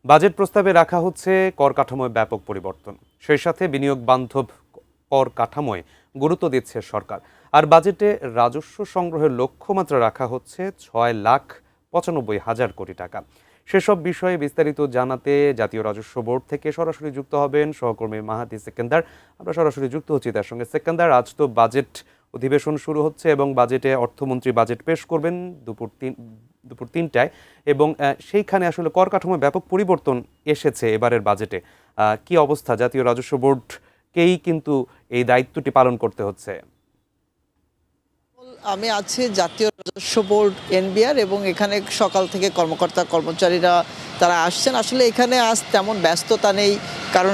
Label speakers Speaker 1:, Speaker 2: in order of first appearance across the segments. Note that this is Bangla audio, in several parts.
Speaker 1: বাজেট প্রস্তাবে রাখা হচ্ছে কর কাঠামোয় ব্যাপক পরিবর্তন, সেই সাথে বিনিয়োগ বান্ধব কর কাঠামোয় গুরুত্ব দিচ্ছে সরকার। আর বাজেটে রাজস্ব সংগ্রহের লক্ষ্যমাত্রা রাখা হচ্ছে 6,95,000 কোটি টাকা। সেসব বিষয়ে বিস্তারিত জানাতে জাতীয় রাজস্ব বোর্ড থেকে সরাসরি যুক্ত হবেন সহকর্মী মাহাদি সেকেন্দার। আমরা সরাসরি যুক্ত হচ্ছি তার সঙ্গে। সেকেন্দার, আজ তো বাজেট অধিবেশন শুরু হচ্ছে এবং বাজেটে অর্থমন্ত্রী বাজেট পেশ করবেন দুপুর 3টায়, এবং সেইখানে আসলে কর কাঠামোয় ব্যাপক পরিবর্তন এসেছে এবারের বাজেটে। কি অবস্থা? জাতীয় রাজস্ব বোর্ডকেই কিন্তু এই দায়িত্বটি পালন করতে হচ্ছে।
Speaker 2: আমি আছি জাতীয় রাজস্ব বোর্ড এনবিআর, এবং এখানে সকাল থেকে কর্মকর্তা কর্মচারীরা তারা আসছেন। আসলে এখানে আজ তেমন ব্যস্ততা নেই, কারণ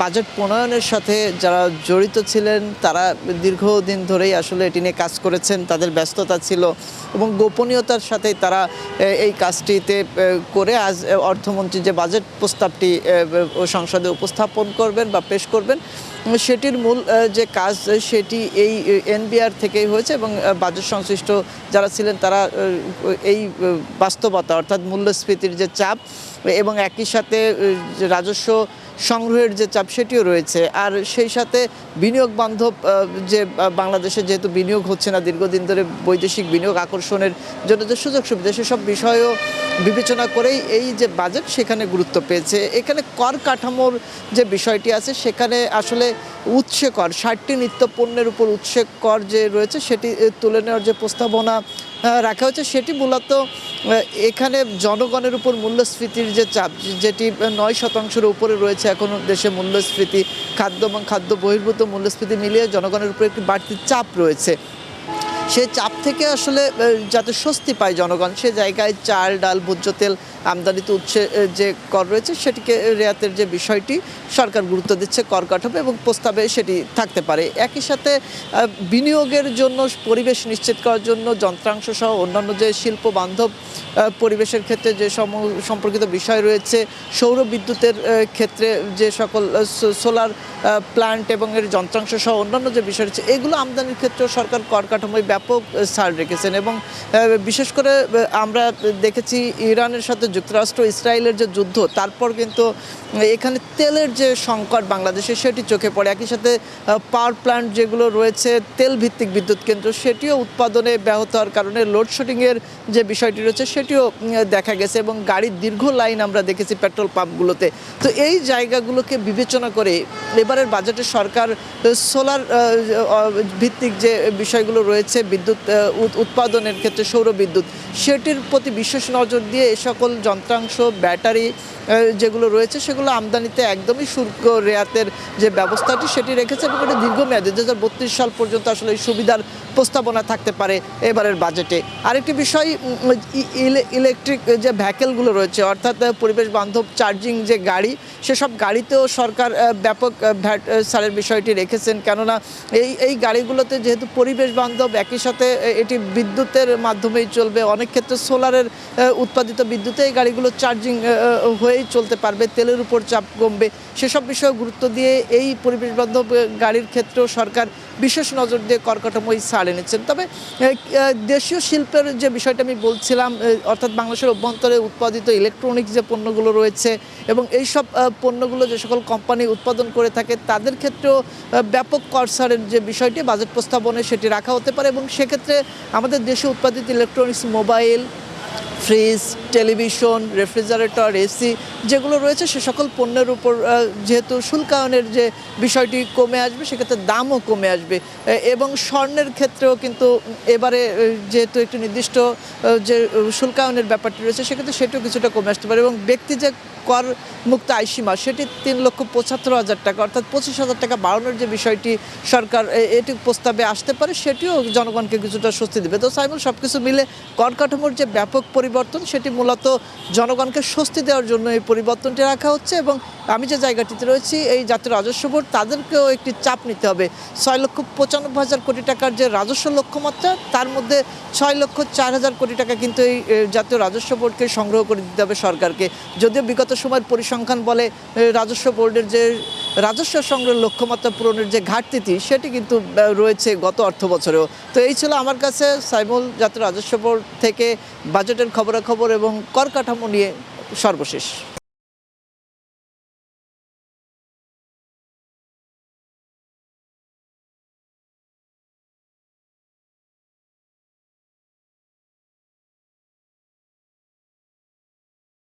Speaker 2: বাজেট প্রণয়নের সাথে যারা জড়িত ছিলেন তারা দীর্ঘদিন ধরেই আসলে এটি নিয়ে কাজ করেছেন, তাদের ব্যস্ততা ছিল এবং গোপনীয়তার সাথে তারা এই কাজটিতে করে আজ অর্থমন্ত্রী যে বাজেট প্রস্তাবটি সংসদে উপস্থাপন করবেন বা পেশ করবেন, সেটির মূল যে কাজ সেটি এই এনবিআর থেকেই হয়েছে। এবং বাজেট সংশ্লিষ্ট যারা ছিলেন তারা এই বাস্তবতা, অর্থাৎ মূল্যস্ফীতির যে চাপ এবং একই সাথে রাজস্ব সংগ্রহের যে চাপ সেটিও রয়েছে, আর সেই সাথে বিনিয়োগ বান্ধব যে বাংলাদেশে যেহেতু বিনিয়োগ হচ্ছে না দীর্ঘদিন ধরে, বৈদেশিক বিনিয়োগ আকর্ষণের জন্য যে সুযোগ সুবিধা, সেসব বিষয়ও বিবেচনা করেই এই যে বাজেট সেখানে গুরুত্ব পেয়েছে। এখানে কর কাঠামোর যে বিষয়টি আছে সেখানে আসলে উৎসে কর, 60টি নিত্য পণ্যের উপর উৎসে কর যে রয়েছে সেটি তুলে নেওয়ার যে প্রস্তাবনা রাখা হয়েছে, সেটি মূলত এখানে জনগণের উপর মূল্যস্ফীতির যে চাপ, যেটি 9% উপরে রয়েছে এখনও দেশে মূল্যস্ফীতি, খাদ্য এবং খাদ্য বহির্ভূত মূল্যস্ফীতি মিলিয়ে জনগণের উপর একটি বাড়তি চাপ রয়েছে। সেই চাপ থেকে আসলে যাতে স্বস্তি পায় জনগণ, সে জায়গায় চাল, ডাল, ভোজ্য তেল আমদানিতে উৎসে যে কর রয়েছে সেটিকে রেয়াতের যে বিষয়টি সরকার গুরুত্ব দিচ্ছে কর কাঠামো, এবং প্রস্তাবে সেটি থাকতে পারে। একই সাথে বিনিয়োগের জন্য পরিবেশ নিশ্চিত করার জন্য যন্ত্রাংশ সহ অন্যান্য যে শিল্প বান্ধব পরিবেশের ক্ষেত্রে যে সম্পর্কিত বিষয় রয়েছে, সৌর বিদ্যুতের ক্ষেত্রে যে সকল সোলার প্ল্যান্ট এবং এর যন্ত্রাংশ সহ অন্যান্য যে বিষয় রয়েছে, এগুলো আমদানির ক্ষেত্রেও সরকার কর কাঠামোয় ব্যাপক ছাড় রেখেছেন। এবং বিশেষ করে আমরা দেখেছি ইরানের সাথে যুক্তরাষ্ট্র ইসরায়েলের যে যুদ্ধ, তারপর কিন্তু এখানে তেলের যে সংকট বাংলাদেশে সেটি চোখে পড়ে। একই সাথে পাওয়ার প্ল্যান্ট যেগুলো রয়েছে, তেল ভিত্তিক বিদ্যুৎ কেন্দ্র, সেটিও উৎপাদনে ব্যাহত হওয়ার কারণে লোডশেডিংয়ের যে বিষয়টি রয়েছে সেটিও দেখা গেছে, এবং গাড়ির দীর্ঘ লাইন আমরা দেখেছি পেট্রোল পাম্পগুলোতে। তো এই জায়গাগুলোকে বিবেচনা করে এবারের বাজেটে সরকার সোলার ভিত্তিক যে বিষয়গুলো রয়েছে বিদ্যুৎ উৎপাদনের ক্ষেত্রে, সৌর বিদ্যুৎ, সেটির প্রতি বিশেষ নজর দিয়ে এ সকল যন্ত্রাংশ, ব্যাটারি যেগুলো রয়েছে সেগুলো আমদানিতে একদমই শুল্ক রেয়াতের যে ব্যবস্থাটি সেটি রেখেছে, এবং এটা দীর্ঘমেয়াদী 2032 সাল পর্যন্ত আসলে এই সুবিধার প্রস্তাবনা থাকতে পারে এবারের বাজেটে। আরেকটি বিষয়, ইলেকট্রিক যে ভেহিকেলগুলো রয়েছে, অর্থাৎ পরিবেশ বান্ধব চার্জিং যে গাড়ি, সেসব গাড়িতেও সরকার ব্যাপক ভ্যাট ছাড়ের বিষয়টি রেখেছেন। কেননা এই গাড়িগুলোতে যেহেতু পরিবেশ বান্ধব, একই সাথে এটি বিদ্যুতের মাধ্যমেই চলবে, অনেক ক্ষেত্রে সোলারের উৎপাদিত বিদ্যুতে এই গাড়িগুলো চার্জিং হয়েই চলতে পারবে, তেলের উপর চাপ কমবে, সেসব বিষয়ে গুরুত্ব দিয়ে এই পরিবেশ বান্ধব গাড়ির ক্ষেত্রেও সরকার বিশেষ নজর দিয়ে কর কাঠামোই ছাড় এনেছেন। তবে দেশীয় শিল্পের যে বিষয়টা আমি বলছিলাম, অর্থাৎ বাংলাদেশের অভ্যন্তরে উৎপাদিত ইলেকট্রনিক্স যে পণ্যগুলো রয়েছে এবং এইসব পণ্যগুলো যে সকল কোম্পানি উৎপাদন করে থাকে তাদের ক্ষেত্রেও ব্যাপক কর ছাড়ের যে বিষয়টি বাজেট প্রস্তাবনে সেটি রাখা হতে পারে। এবং সেক্ষেত্রে আমাদের দেশে উৎপাদিত electronics, mobile, fridge, television, refrigerator, AC যেগুলো রয়েছে, সে সকল পণ্যের উপর যেহেতু শুল্কায়নের যে বিষয়টি কমে আসবে, সেক্ষেত্রে দামও কমে আসবে। এবং স্বর্ণের ক্ষেত্রেও কিন্তু এবারে যেহেতু একটি নির্দিষ্ট যে শুল্কায়নের ব্যাপারটি রয়েছে, সেক্ষেত্রে সেটিও কিছুটা কমে আসতে পারে। এবং ব্যক্তি যে কর মুক্ত আয়সীমা সেটি 3,75,000 টাকা, অর্থাৎ 25,000 টাকা বাড়ানোর যে বিষয়টি সরকার এটি প্রস্তাবে আসতে পারে, সেটিও জনগণকে কিছুটা স্বস্তি দেবে। তো সাইমুল, সব কিছু মিলে কর কাঠামোর যে ব্যাপক পরিবর্তন সেটি মূলত জনগণকে স্বস্তি দেওয়ার জন্য এই পরিবর্তনটি রাখা হচ্ছে। এবং আমি যে জায়গাটিতে রয়েছি, এই জাতীয় রাজস্ব বোর্ড, তাদেরকেও একটি চাপ নিতে হবে। 6,95,000 কোটি টাকার যে রাজস্ব লক্ষ্যমাত্রা, তার মধ্যে 6,04,000 কোটি টাকা কিন্তু এই জাতীয় রাজস্ব বোর্ডকে সংগ্রহ করে দিতে হবে সরকারকে। যদিও বিগত সময়ের পরিসংখ্যান বলে রাজস্ব বোর্ডের যে রাজস্ব সংগ্রহের লক্ষ্যমাত্রা পূরণের যে ঘাটতি সেটি কিন্তু রয়েছে গত অর্থ বছরেও। তো এই ছিল আমার কাছে সাইমুল, জাতীয় রাজস্ব বোর্ড থেকে বাজেটের খবরাখবর এবং কর কাঠামো নিয়ে সর্বশেষ।